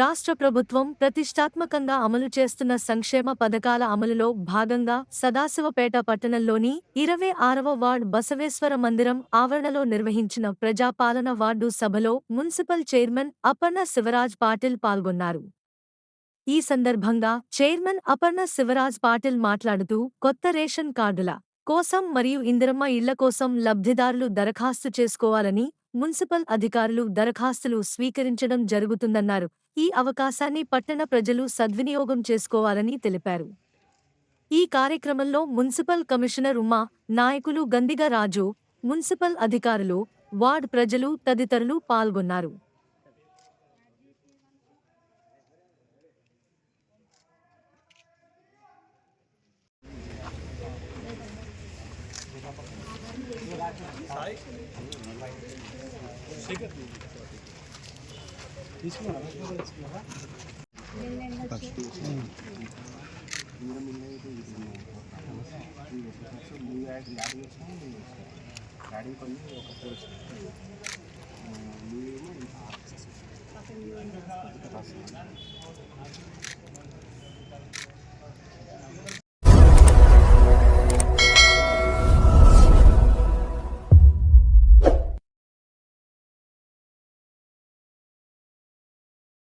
రాష్ట్ర ప్రభుత్వం ప్రతిష్టాత్మకంగా అమలు చేస్తున్న సంక్షేమ పథకాల అమలులో భాగంగా సదాశివపేట పట్టణంలోని 26వ వార్డ్ బసవేశ్వర మందిరం ఆవరణలో నిర్వహించిన ప్రజాపాలన వార్డు సభలో మున్సిపల్ చైర్మన్ అపర్ణ శివరాజ్ పాటిల్ పాల్గొన్నారు. ఈ సందర్భంగా చైర్మన్ అపర్ణ శివరాజ్ పాటిల్ మాట్లాడుతూ కొత్త రేషన్ కార్డుల కోసం మరియు ఇందిరమ్మ ఇళ్ల కోసం లబ్ధిదారులు దరఖాస్తు చేసుకోవాలని, మున్సిపల్ అధికారులు దరఖాస్తులు స్వీకరించడం జరుగుతుందన్నారు. ఈ అవకాశాన్ని పట్టణ ప్రజలు సద్వినియోగం చేసుకోవాలని తెలిపారు. ఈ కార్యక్రమంలో మున్సిపల్ కమిషనర్ ఉమా, నాయకులు గందిగ రాజు, మున్సిపల్ అధికారులు, వార్డ్ ప్రజలు తదితరులు పాల్గొన్నారు.